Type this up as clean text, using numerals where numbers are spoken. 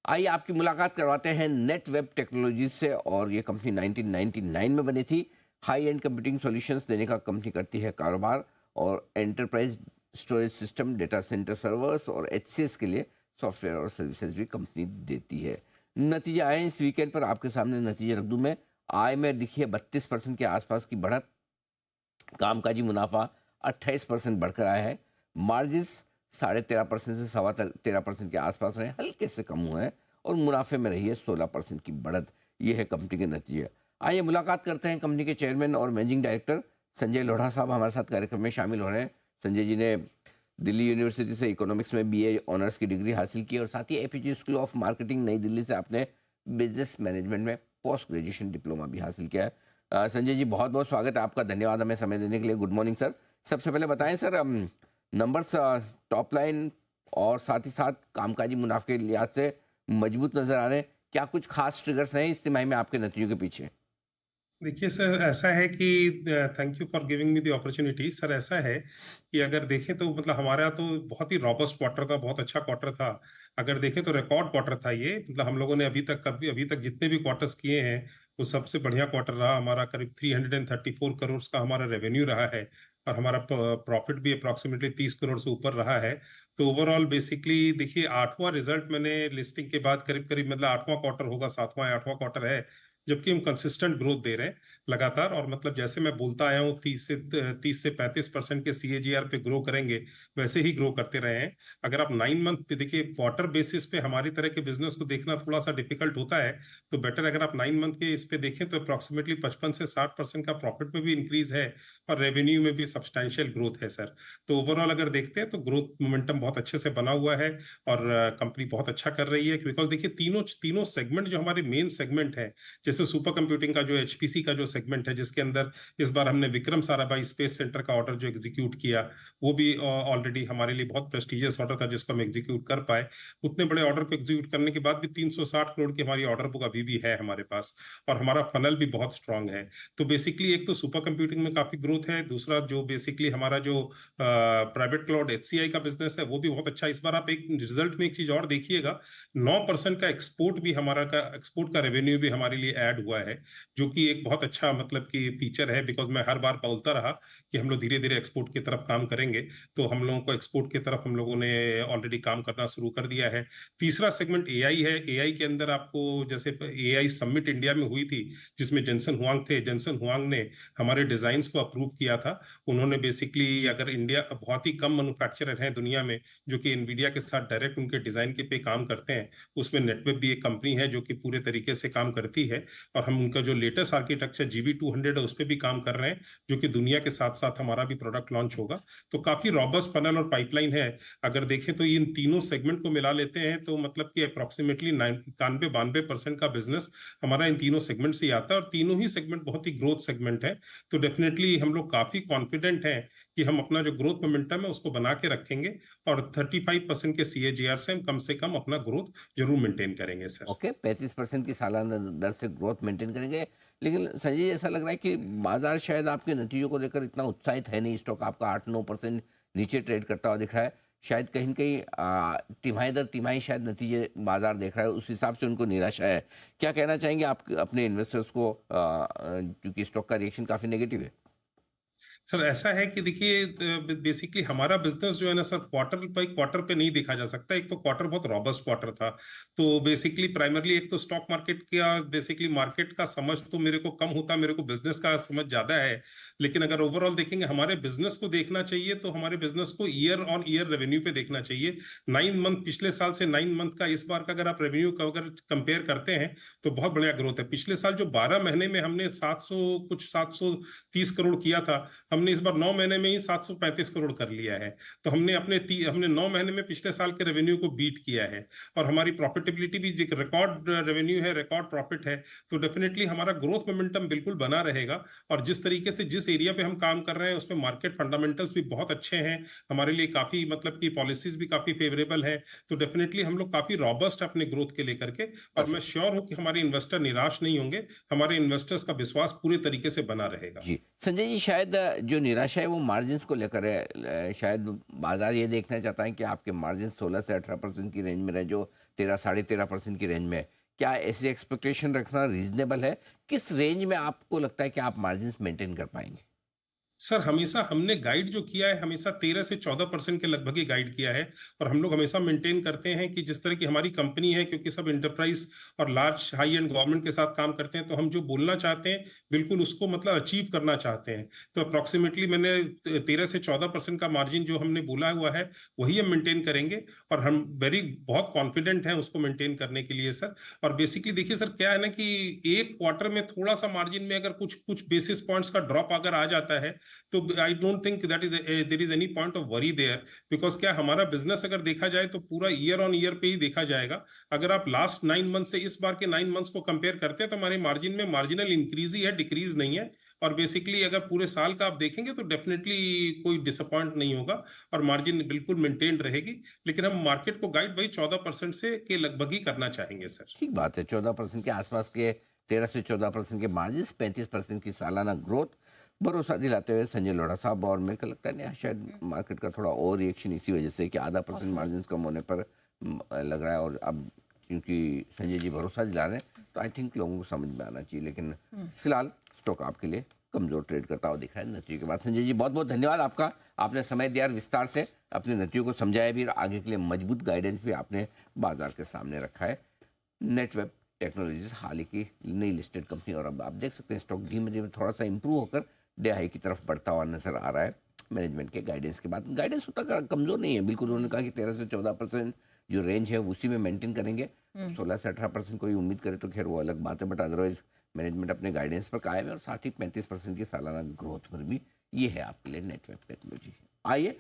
आइए आपकी मुलाकात करवाते हैं नेट वेब टेक्नोलॉजीज से। और ये कंपनी 1999 में बनी थी। हाई एंड कंप्यूटिंग सॉल्यूशंस देने का कंपनी करती है कारोबार, और enterprise storage system, data centre servers और एचसीएस के लिए सॉफ्टवेयर और सर्विसेज भी कंपनी देती है। नतीजे आए इस वीकेंड पर, आपके सामने नतीजे रख दूं मैं। आय में दिखिए 32% के आसपास की बढ़त, कामकाजी मुनाफा 28% बढ़कर आया है, मार्जिस 13.5% से 13.25% के आसपास रहे, हल्के से कम हुए हैं, और मुनाफे में रही है 16% की बढ़त। ये है कंपनी के नतीजे। आइए मुलाकात करते हैं कंपनी के चेयरमैन और मैनेजिंग डायरेक्टर संजय लोढ़ा साहब हमारे साथ कार्यक्रम में शामिल हो रहे हैं। संजय जी ने दिल्ली यूनिवर्सिटी से इकोनॉमिक्स में बीए ऑनर्स की डिग्री हासिल की, और साथ ही एपीजे स्कूल ऑफ मार्केटिंग नई दिल्ली से आपने बिजनेस मैनेजमेंट में पोस्ट ग्रेजुएशन डिप्लोमा भी हासिल किया है। संजय जी, बहुत बहुत स्वागत है आपका, धन्यवाद हमें समय देने के लिए। Good morning sir. सबसे पहले बताएं सर, नंबर्स टॉप लाइन और साथ ही साथ कामकाजी मुनाफे के लिहाज से मजबूत नजर आ रहे हैं। क्या कुछ खास ट्रिगर्स हैं इस तिमाही में आपके नतीजों के पीछे? देखिए सर, ऐसा है कि thank you for giving me the opportunity. Sir ऐसा है कि अगर देखें तो मतलब हमारा तो बहुत ही रॉबस्ट क्वार्टर था, बहुत अच्छा क्वार्टर था। अगर देखें तो रिकॉर्ड क्वार्टर था ये। मतलब हम लोगों ने अभी तक जितने भी क्वार्टर्स किए हैं वो सबसे बढ़िया क्वार्टर रहा हमारा। करीब 334 करोड़ का हमारा रेवेन्यू रहा है, और हमारा प्रॉफिट भी अप्रोक्सीमेटली 30 करोड़ से ऊपर रहा है। तो ओवरऑल बेसिकली देखिए, आठवां रिजल्ट मैंने लिस्टिंग के बाद करीब करीब मतलब आठवां क्वार्टर होगा, सातवां या आठवां क्वार्टर है जबकि हम कंसिस्टेंट ग्रोथ दे रहे हैं लगातार। और मतलब जैसे मैं बोलता आया हूँ 30 से 35% के सीएजीआर पे ग्रो करेंगे, वैसे ही ग्रो करते रहे हैं। अगर आप 9 मंथ पे देखिए, क्वार्टर बेसिस पे हमारी तरह के बिजनेस को देखना थोड़ा सा डिफिकल्ट होता है। तो बेटर अगर आप 9 मंथ के इस पे देखें तो अप्रोक्सीमेटली 55 से 60% का प्रॉफिट में भी इंक्रीज है, और रेवेन्यू में भी सब्सटैंशियल ग्रोथ है सर। तो ओवरऑल अगर देखते हैं तो ग्रोथ मोमेंटम बहुत अच्छे से बना हुआ है, और कंपनी बहुत अच्छा कर रही है। बिकॉज देखिए, तीनों तीनों सेगमेंट जो हमारे मेन सेगमेंट है, जैसे सुपर कंप्यूटिंग का जो एचपीसी का जो सेगमेंट है, जिसके अंदर इस बार हमने विक्रम साराभाई स्पेस सेंटर का ऑर्डर जो एग्जीक्यूट किया, वो भी ऑलरेडी हमारे लिए बहुत प्रेस्टिजियस ऑर्डर था जिसको हम एग्जीक्यूट कर पाए। उतने बड़े ऑर्डर को एग्जीक्यूट करने के बाद भी 360 करोड़ की हमारी ऑर्डर बुक अभी भी है हमारे पास, और हमारा फनल भी बहुत स्ट्रांग है। तो बेसिकली एक तो सुपर कंप्यूटिंग में काफी ग्रोथ है, दूसरा जो बेसिकली हमारा जो प्राइवेट क्लाउड एचसीआई का बिजनेस है वो भी बहुत अच्छा। इस बार आप एक रिजल्ट में एक चीज और देखिएगा, 9% का एक्सपोर्ट का रेवेन्यू भी हमारे लिए ऐड हुआ है, जो कि एक बहुत अच्छा मतलब कि फीचर है। बिकॉज मैं हर बार बोलता रहा कि हम लोग धीरे धीरे एक्सपोर्ट की तरफ काम करेंगे, तो हम लोगों को एक्सपोर्ट की तरफ हम लोगों ने ऑलरेडी काम करना शुरू कर दिया है। तीसरा सेगमेंट एआई है। एआई के अंदर आपको जैसे एआई समिट इंडिया में हुई थी, जिसमें जेंसन हुआंग थे। जेंसन हुआंग ने हमारे डिजाइन्स को अप्रूव किया था। उन्होंने बेसिकली, अगर इंडिया, बहुत ही कम मैन्युफैक्चरर हैं दुनिया में जो कि एनवीडिया के साथ डायरेक्ट उनके डिजाइन के पे काम करते हैं, उसमें नेटवेब भी एक कंपनी है जो कि पूरे तरीके से काम करती है। और हम उनका जो लेटेस्ट आर्किटेक्चर GB200 है उस पर भी काम कर रहे हैं, जो कि दुनिया के साथ साथ हमारा भी प्रोडक्ट लॉन्च होगा। तो काफी रॉबस्ट फनल और पाइपलाइन है। अगर देखें तो इन तीनों सेगमेंट को मिला लेते हैं तो मतलब कि अप्रोक्सीमेटली 91-92% का बिजनेस हमारा इन तीनों सेगमेंट से ही आता है, और तीनों ही सेगमेंट बहुत ही ग्रोथ सेगमेंट है। तो डेफिनेटली हम लोग काफी कॉन्फिडेंट हैं कि हम अपना जो ग्रोथ मोमेंटम है उसको बना के रखेंगे, और 35% के सीएजीआर से हम कम अपना ग्रोथ जरूर मेंटेन करेंगे सर। ओके, 35% की सालाना दर से ग्रोथ मेंटेन करेंगे। लेकिन संजय जी, ऐसा लग रहा है कि बाजार शायद आपके नतीजों को लेकर इतना उत्साहित है नहीं। स्टॉक आपका 8-9% नीचे ट्रेड करता हुआ दिख रहा है। शायद कहीं न कहीं तिमाही दर तिमाही शायद नतीजे बाजार देख रहा है, उस हिसाब से उनको निराशा है। क्या कहना चाहेंगे आप अपने इन्वेस्टर्स को, क्योंकि स्टॉक का रिएक्शन काफ़ी नेगेटिव है? सर ऐसा है कि देखिए, बेसिकली हमारा बिजनेस जो है ना सर, क्वार्टर पे नहीं देखा जा सकता। एक तो क्वार्टर बहुत रॉबस्ट क्वार्टर था, तो बेसिकली प्राइमरली एक तो स्टॉक मार्केट का बेसिकली मार्केट का समझ तो मेरे को कम होता, मेरे को बिजनेस का समझ ज्यादा है। लेकिन अगर ओवरऑल देखेंगे, हमारे बिजनेस को देखना चाहिए तो हमारे बिजनेस को ईयर ऑन ईयर रेवेन्यू पे देखना चाहिए। 9 मंथ पिछले साल से 9 मंथ का इस बार का अगर आप रेवेन्यू का अगर कंपेयर करते हैं तो बहुत बढ़िया ग्रोथ है। पिछले साल जो 12 महीने में हमने 730 करोड़ किया था, हमने इस बार 9 महीने में ही 735 करोड़ कर लिया है। तो हमने 9 महीने में पिछले साल के रेवेन्यू को बीट किया है, और हमारी प्रॉफिटेबिलिटी भी रिकॉर्ड रेवेन्यू है, रिकॉर्ड प्रॉफिट है। तो डेफिनेटली हमारा ग्रोथ मोमेंटम बिल्कुल बना रहेगा। और जिस तरीके से जिस एरिया पे हम काम कर रहे हैं उसमें मार्केट फंडामेंटल्स भी बहुत अच्छे हैं हमारे लिए, काफी मतलब की पॉलिसीज भी काफी फेवरेबल है। तो डेफिनेटली हम लोग काफी रॉबस्ट अपने ग्रोथ के लेकर के, और मैं श्योर हूं कि हमारे इन्वेस्टर निराश नहीं होंगे, हमारे इन्वेस्टर्स का विश्वास पूरे तरीके से बना रहेगा। जी, संजय जी, शायद जो निराशा है वो मार्जिन्स को लेकर है। शायद बाजार ये देखना चाहता है कि आपके मार्जिन 16 से 18% की रेंज में रहे, जो 13 साढ़े 13% की रेंज में है। क्या ऐसी एक्सपेक्टेशन रखना रीजनेबल है? किस रेंज में आपको लगता है कि आप मार्जिन्स मेंटेन कर पाएंगे? सर हमेशा हमने गाइड जो किया है हमेशा 13 से 14% के लगभग ही गाइड किया है। और हम लोग हमेशा मेंटेन करते हैं कि जिस तरह की हमारी कंपनी है, क्योंकि सब इंटरप्राइज और लार्ज हाई एंड गवर्नमेंट के साथ काम करते हैं, तो हम जो बोलना चाहते हैं बिल्कुल उसको मतलब अचीव करना चाहते हैं। तो अप्रोक्सीमेटली मैंने 13 से 14% का मार्जिन जो हमने बोला हुआ है वही हम मेंटेन करेंगे। और हम बहुत कॉन्फिडेंट हैं उसको मेंटेन करने के लिए सर। और बेसिकली देखिए सर, क्या है ना कि एक क्वार्टर में थोड़ा सा मार्जिन में अगर कुछ कुछ बेसिस पॉइंट्स का ड्रॉप अगर आ जाता है, तो I don't think that is there is any point of worry there. Because क्या हमारा बिजनेस अगर देखा जाए तो पूरा ईयर ऑन ईयर पे ही देखा जाएगा। अगर आप लास्ट 9 मंथ से इस बार के 9 मंथ्स को कंपेयर करते हैं तो हमारे मार्जिन में मार्जिनल इंक्रीज ही है, डिक्रीज नहीं है। और बेसिकली अगर पूरे साल का आप देखेंगे तो डेफिनेटली कोई डिसअपॉइंट नहीं होगा और मार्जिन बिल्कुल मेंटेन रहेगी। लेकिन हम मार्केट को गाइड वही 14% से के लगभग ही करना चाहेंगे सर। ठीक बात है, 14% के आसपास के, 13 से 14% के मार्जिन, 35% की सालाना ग्रोथ, भरोसा दिलाते हुए संजय लोढ़ा साहब। और मेरे को लगता है नहीं, शायद मार्केट का थोड़ा ओवर रिएक्शन इसी वजह से कि आधा परसेंट मार्जिन कम होने पर लग रहा है। और अब क्योंकि संजय जी भरोसा दिला रहे हैं तो आई थिंक लोगों को समझ में आना चाहिए। लेकिन फिलहाल स्टॉक आपके लिए कमजोर ट्रेड करता हुआ दिख रहा है नतीजों के बाद। संजय जी बहुत बहुत धन्यवाद आपका, आपने समय दिया और विस्तार से अपने नतीजों को समझाया भी, और आगे के लिए मजबूत गाइडेंस भी आपने बाजार के सामने रखा है। नेटवेब टेक्नोलॉजीज हाल ही की नई लिस्टेड कंपनी, और अब आप देख सकते हैं स्टॉक धीमे धीमे थोड़ा सा इंप्रूव होकर डे हाई की तरफ बढ़ता हुआ नजर आ रहा है मैनेजमेंट के गाइडेंस के बाद। गाइडेंस उतना कमजोर नहीं है, बिल्कुल उन्होंने कहा कि 13 से 14% जो रेंज है उसी में मेंटेन करेंगे। 16 से 18% कोई उम्मीद करे तो खैर वो अलग बात है, बट अदरवाइज मैनेजमेंट अपने गाइडेंस पर कायम है, और साथ ही 35% की सालाना ग्रोथ पर भी। ये है आपके लिए नेटवेब टेक्नोलॉजी। आइए